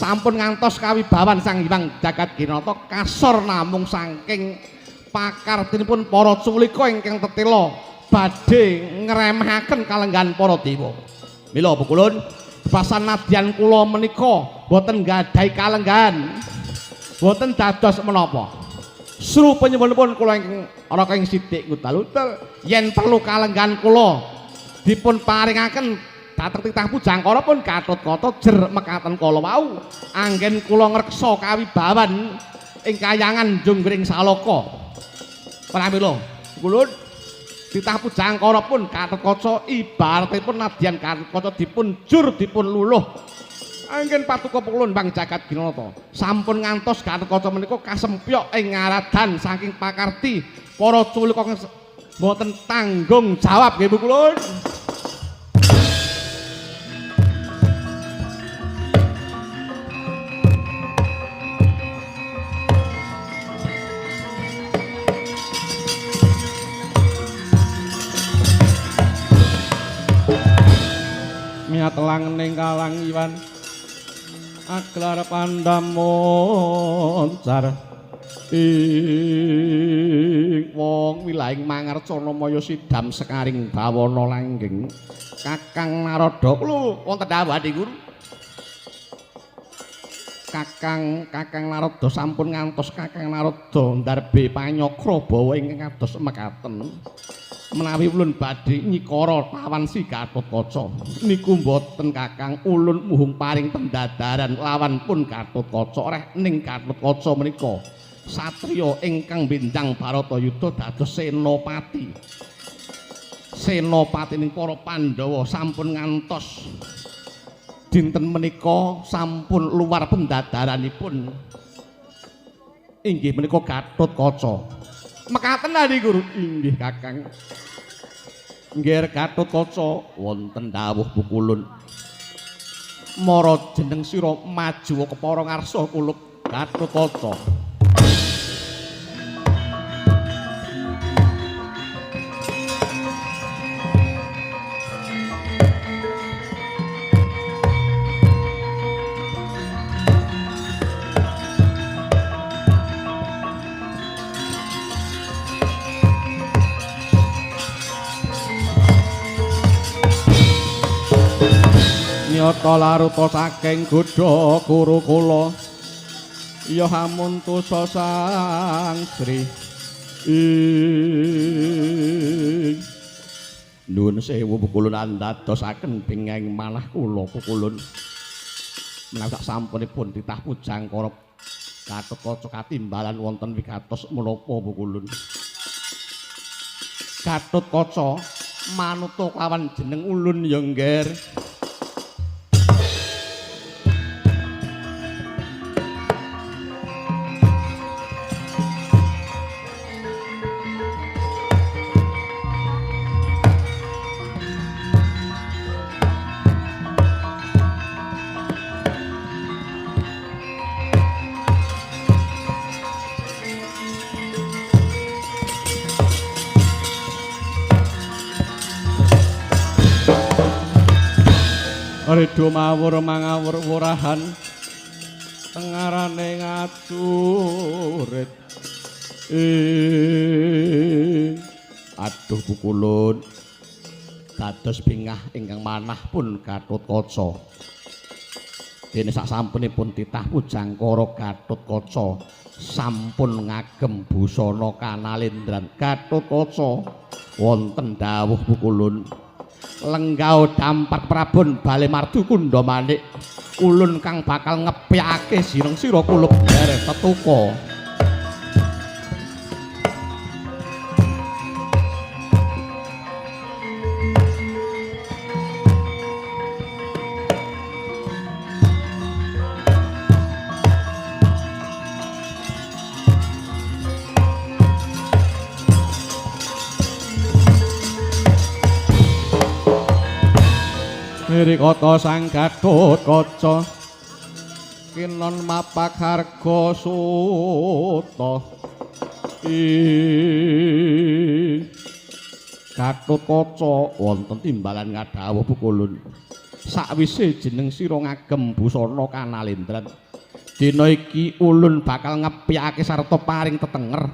sampun ngantos kawibawan Sang Hyang Jagat Ginata kasor namung saking pakartinipun para culika ingkang tetela badhe ngremahaken kalenggahan para dewa. Mila pukulun pasan nadyan kula menika boten nggadhahi kalenggahan, boten dados menapa. Sru penyuwunipun kula ingkang ana ing sithik ngudal-udal yen perlu kalenggahan kula dipun paringaken dhateng titah pujangkara pun Gatotkaca jer mekaten kala wau anggen kula ngreksa kawibawan ing kayangan Junggring Saloka. Pramila kulun titah pujangkara pun Gatotkaca ibaratipun nadyan Gatotkaca dipun jur dipun luluh anggen patuko kulun Bang Jagat Ginata sampun ngantos Gatotkaca menika kasempyok ing ngaradan saking pakarti para culika mboten tanggung jawab nggih Bu kulun. Miatelang ning kalang iwan aglar pandamoncar ing wong wilayah mangarcana maya sidam sekaring bawana langgeng Kakang Narada kula wonten dawuh Adi Guru. Kakang Narada sampun ngantos Kakang Narada ndarbe panyakra bawa ingkang kados mekaten. Menawi ulun badhe nyikara lawan si Gatotkaca niku mboten Kakang ulun muhung paring pendadaran lawan pun Gatotkaca reh ning Gatotkaca menika satriya ingkang benjang Baratayuda dados senopati ning para Pandhawa sampun ngantos dinten menika sampun luar pendadaranipun inggih menika Gatotkaca. Mekaten Adi Guru. Inggih Kakang. Nggih Gatotkaca wonten dawuh pukulun. Mara jeneng sira maju kepara ngarsa kulup Gatotkaca. Nyata laruta saking godha kurukula ya hamuntusa sang Sri nuwun sewu pukulun andadosaken bengeng manah kula pukulun menawi sak sampunipun titah pujangkara Gatotkaca katimbalan wonten wigatos menapa pukulun Gatotkaca manut lawan jeneng ulun ya ngger. Redo mawur mangawur wurahan tengarane ngacurit aduh pukulun dados bingah ingkang manah pun Gatotkaca dene sak sampunipun titah pujangkara Gatotkaca sampun ngagem busana kanalendran Gatotkaca wonten dawuh pukulun lenggau dampak prabon bale mardu kundha manik ulun kang bakal ngepyake sireng sira kulup derek tetuka. Mirikata sang Gatotkaca kinon mapak harga suta Gatotkaca wonten timbalan ngadhawuh pukulun sakwise jeneng sira ngagem busana kanalendran dina iki ulun bakal ngepiyake sarta paring tetenger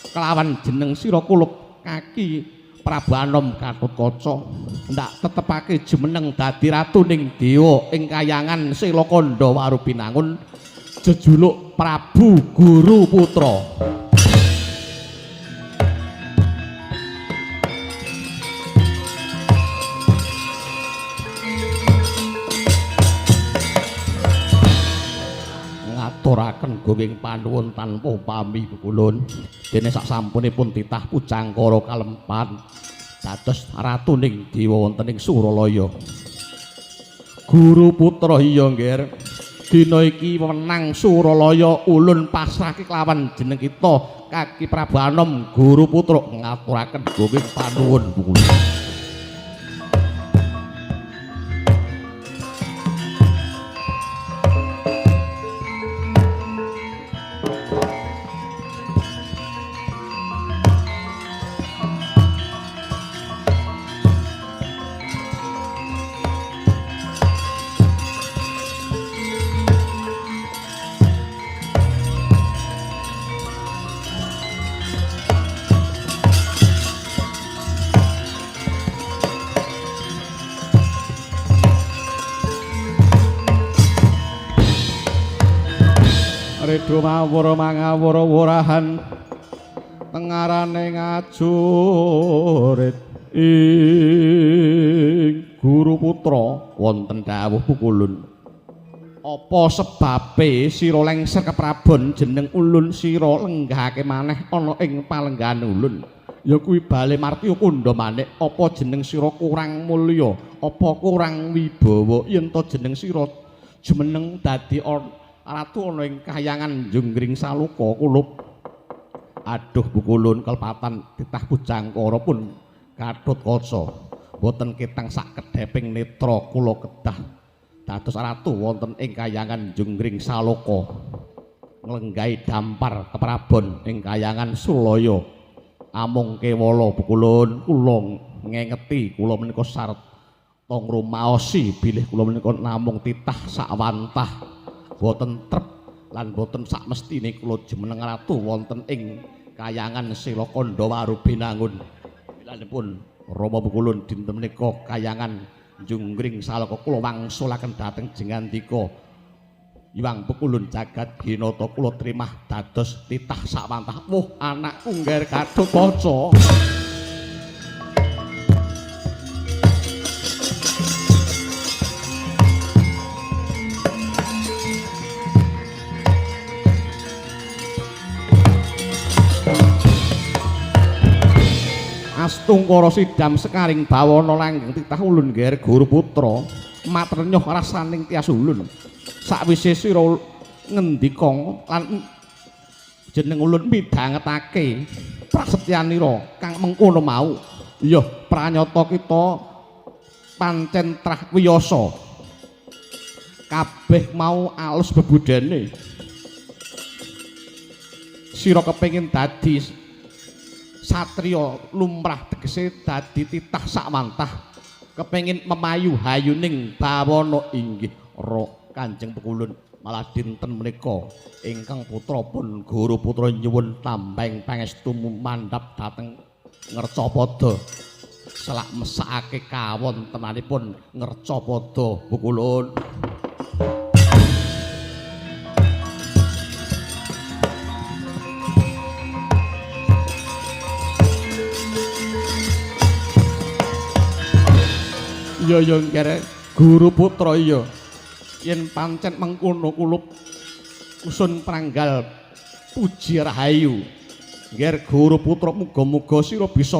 kelawan jeneng sira kulup kaki Prabu Anom Gatotkaca ndak tetepake jumeneng dadi ratuning dewa ing kayangan Selakanda Warubinangun jejuluk Prabu Guru Putra. Ngaturaken gunging panuwun tanpa pami kulun dene saksampunipun titah pujangkara kalempan dados ratuning dewa wonten ing Suralaya. Guru Putra iya nggih dina iki menang Suralaya ulun pasrahke kelawan jeneng kita Kaki Prabu Anom Guru Putra ngaturaken gunging panuwun kulun. Redo mawur mangawur wurahan tengarane ngajurit ing Guru Putra wonten dawuh pukulun apa sebabe sira lengser keprabon jeneng ulun sira lenggahake maneh ana ing palenggahan ulun ya kuwi bale martiya kandha manik apa jeneng sira kurang mulya apa kurang wibawa yen to jeneng sira jumeneng dadi ratu ana ing kayangan Junggring Saluka kulup. Aduh bukulun kelepatan titah pujangkara pun Gatotkaca boten ketang sak kedheping netra kula kedah dados ratu wonten ing kayangan Junggring Saluka nglenggahi dampar keprabon ing kayangan Sulaya amung kewala bukulun kula ngengeti kula menika sarta ngrumaosi bilih kula menika namung titah sawantah boten trep lan boten sakmestine kula jumeneng ratu wonten ing kayangan Selakanda Warubinangun. Bilanipun Rama Pukulun dinten menika kayangan Junggring Saluka kula wangsulaken dhateng jengandika Iwang Pukulun jagat ginata kula trimah dados titah sakwantah. Wuh anakku ngger Gatotkaca. Astungkara sidam sekaring bawana langgeng titah ulun ngger Guru Putra matrenyoh rasaning tias ulun sakwise sira ngendika lan jeneng ulun midhangetake prasetyanira kang mengkono mau iya pranyata kita pancen trah wiyasa kabeh mau alus bebudene sira kepengin dadi satriya lumrah tegese dadi titah sakwantah kepengin memayu hayuning bawana inggih Kanjeng Pukulun malah dinten menika ingkang putra pun Guru Putra nyuwun tambeng pangestu mandhap dhateng Ngercapada selak mesakake kawontenanipun Ngercapada Pukulun. Iya ngere Guru Putra iya yen pancen mengkono kulup usun pranggal puji rahayu ngger Guru Putra muga-muga sira bisa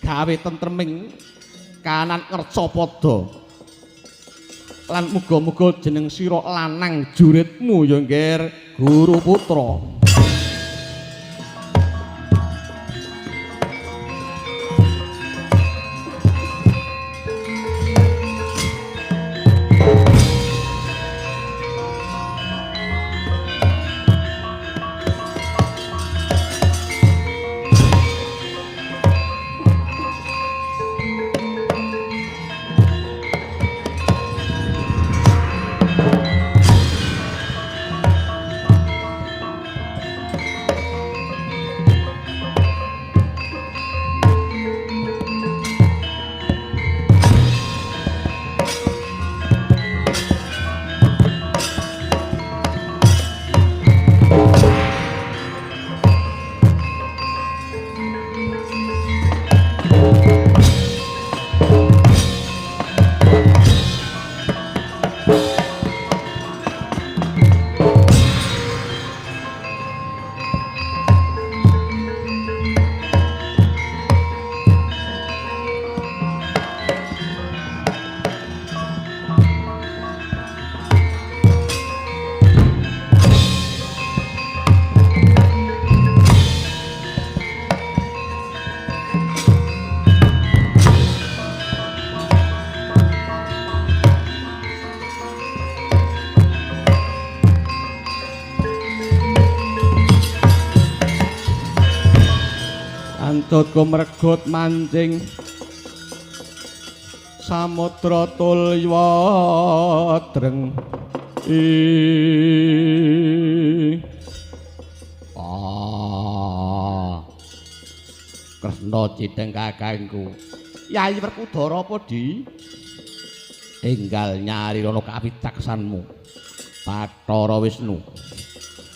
gawe tentreming kahanan Ngercapada lan muga-muga jeneng sira lanang juritmu ya ngger Guru Putra. Kentut kumregut mancing samudra tulya dreng Kresna cideng kakangku Yayi Werkudara apa di enggal nyari rono kawicaksanmu Bathara Wisnu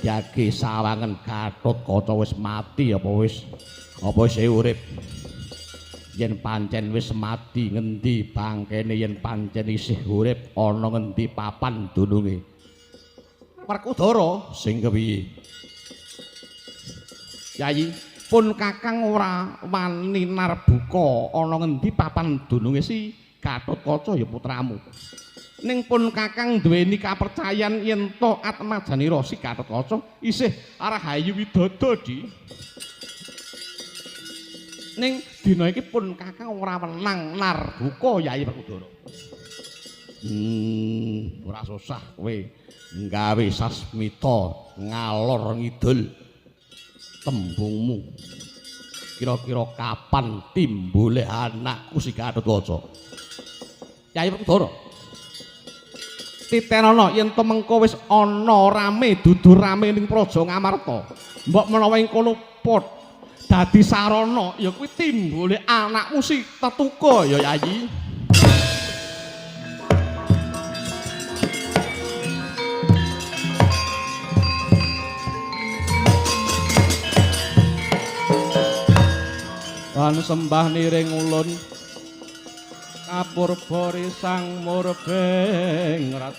Yagi sawangen Gatotkaca wis mati apa wis urip yen pancen wis mati ngendi bangkene yen pancen isih urip ana ngendi papan dununge Werkudara sing kepiye Yayi pun kakang ora wani narbuka ana ngendi papan dununge si Gatotkaca ya putramu ning pun kakang duweni kapercayan yen to atmajanira si Gatotkaca isih Rahayu Widada di ning dina iki pun kakang ora menang narbuka Yayi Werkudara ora susah kowe nggawe sasmita ngalor ngidul tembungmu kira-kira kapan timbule anakku si Gatotkaca Yayi Werkudara titenana yen to mengko wis ana rame dudu rame ning Praja Ngamarta mbok menawa ing kono pot dadi sarana ya kuwi timbule anakmu si Tetuka ya Yayi Wan sembah niring ulun kapurba risang murbeng rat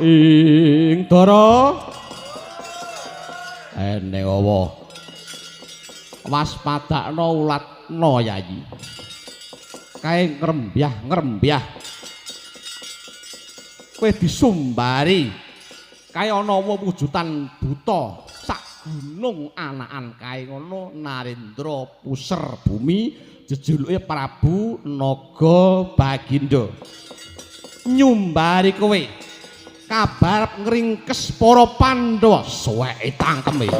ing dara ene apa waspadakna ulatna Yayi kae ngrembyah kowe disumbari kae ana wujudan buta sak gunung anakan kae ngono Narendra puser bumi jejuluke Prabu Naga Baginda nyumbari kowe kabar ngringkes para Pandhawa suweke tangkeme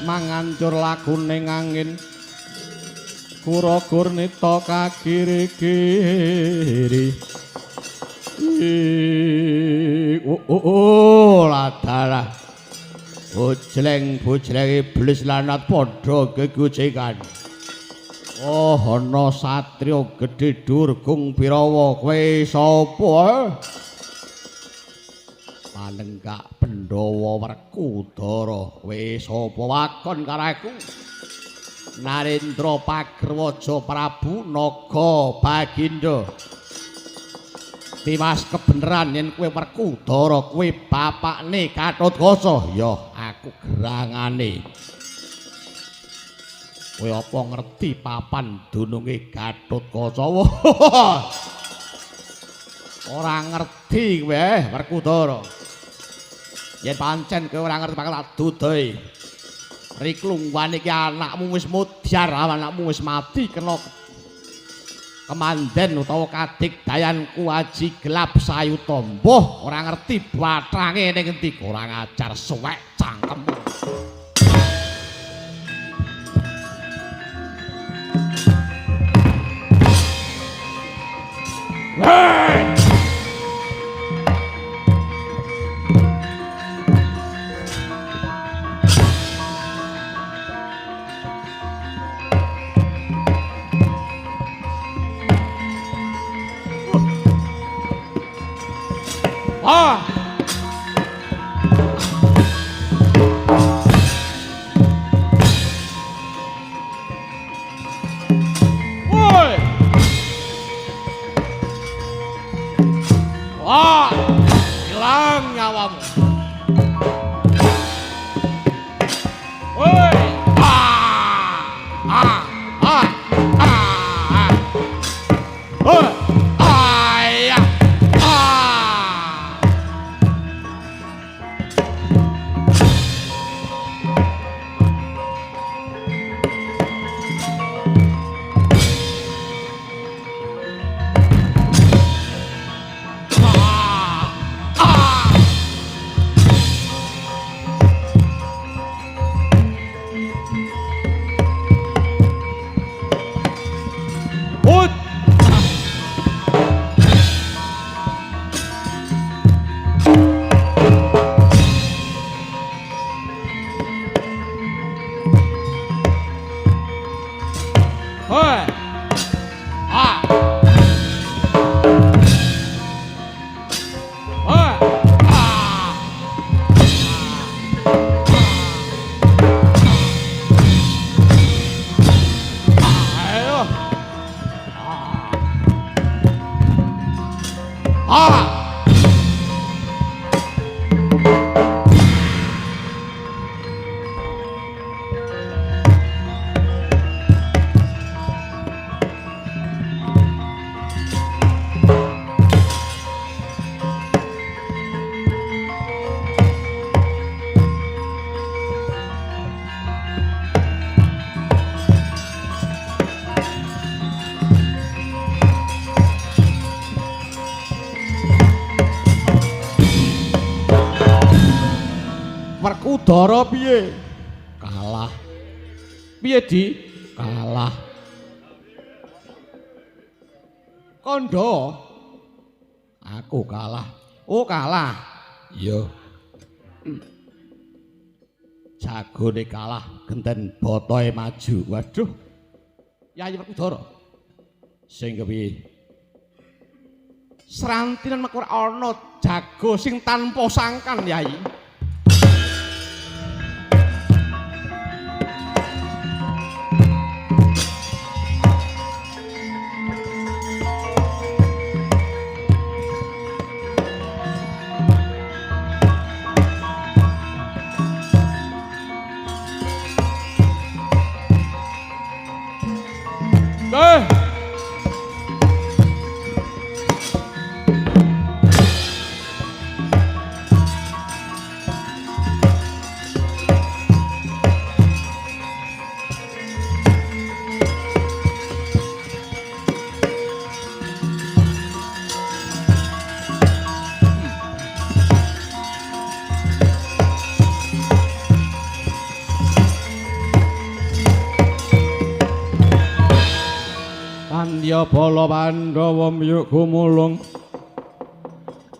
mangancur lakuning angin kura-kur nita kagiri-giri ladalah bojleng iblis lanat padha gegojekan ana satriya gedhe durgung Birawa kowe sapa Panenggak Pandhawa Werkudara kowe sapa wakon karo aku Narendra Pagrawaja Prabu Naga Baginda tiwas kebeneran yen kowe Werkudara kowe bapakne Gatotkaca ya aku gerangane kowe apa ngerti papan dununge Gatotkaca ora ngerti kowe Werkudara yen pancen kowe ora ngerti bakal tak dudohi riklungwane iki anakmu wis mudyar anakmu wis mati kena kemanden utawa kadigdayanku aji gelap sayuta mbuh ora ngerti batrange ning endi kurang ajar suwek cangkemmu Dara piye? Kalah. Piye Di? Kalah. Kandha aku kalah. Oh kalah. Iya. Jagone kalah, genten botohe maju. Waduh. Yayi Werkudara. Sing kepiye? Srantinan mek ora ana jago sing tanpa sangkan, Yayi. Pandya bala Pandhawa miyuk gumulung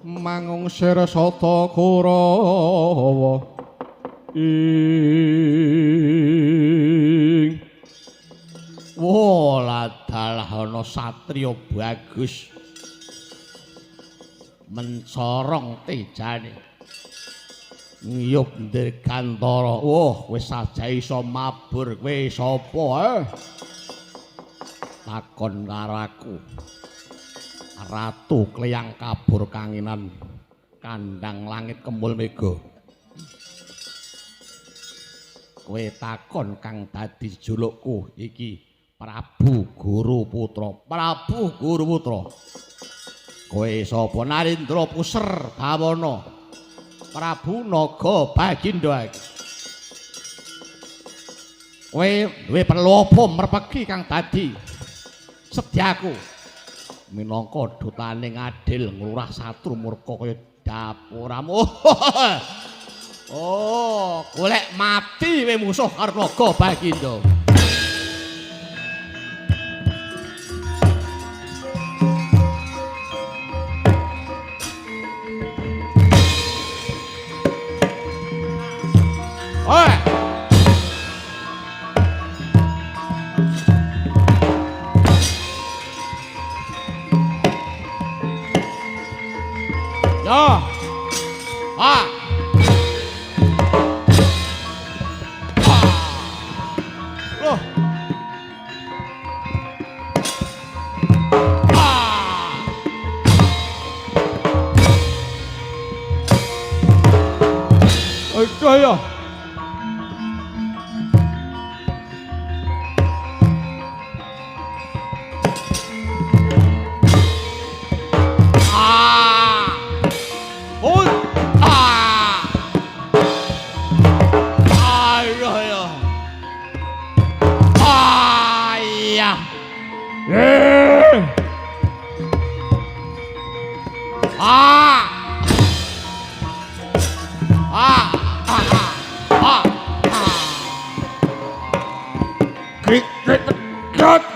mangung Sirsata Kurawa ing dalah ana satriya bagus mencorong tejane ngiyup dirgantara wis saja iso mabur kowe sapa takon karo aku Ratu Kleyang Kabur Kanginan Kandang Langit Kembul Mega kowe takon kang dadi julukku iki Prabu Guru Putra kowe sapa Narendra Puser Bawana Prabu Naga Baginda kowe duwe perlu apa merpeki kang dadi sedyaku minangka dutane ngadil nglurah satru murka kaya dapuramu. Oh, golek mati we musuh karo Naga Baginda. Oi! Ya. Ah. Loh. Ah. Ayo ya.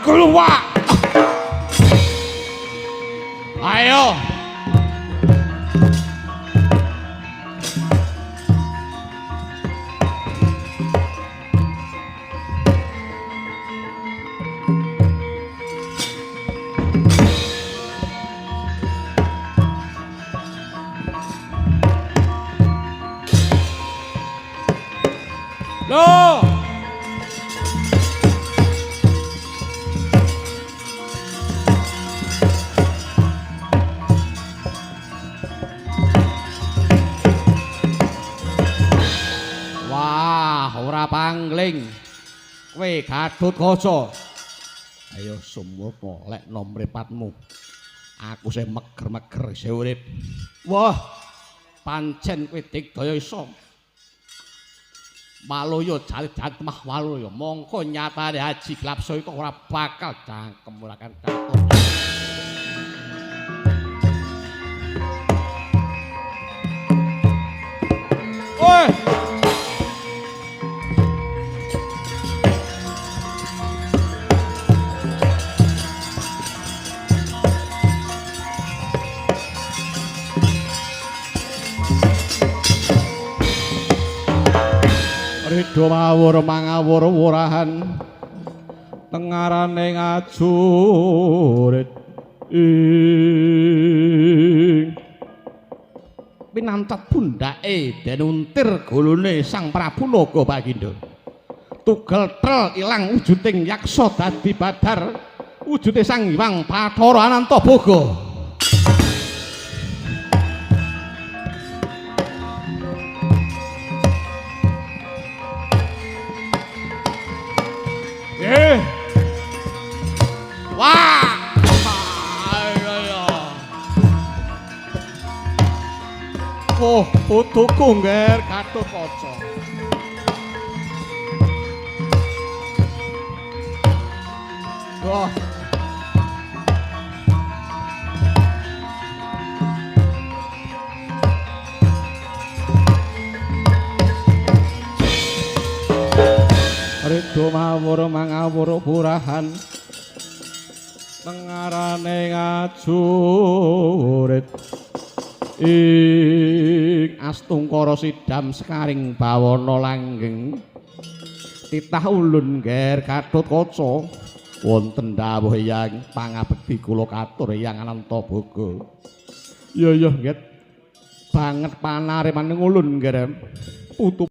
Keluar. Ayo. Loh. Pangling kowe Gatotkaca ayo sumurna lekno mripatmu aku sing meger-meger isih urip wah pancen kowe digdaya iso Maloya jalit-jalit mah Waloya mongko nyatane Haji Glapsa iku ora bakal cangkem ora kan catur Oi Ridho mawur mangawur wurahan tengarane ngajurit ing pinantet bundake den untir golone Sang Prabu Naga Bagindo tugel trel ilang wujuding yaksa dadi badar wujude Sang Hyang Bathara Ananta Boga wah oh putuku ngger Gatotkaca wah Ridho mawur mangawur purahan tengarane ngajurit ing astungkara sidam sekaring bawana langgeng titah ulun ngger Gatotkaca wonten dawuh Hyang pangabekti kula katur Hyang Ananta Boga ya nggih banget panare maning ulun ngger putu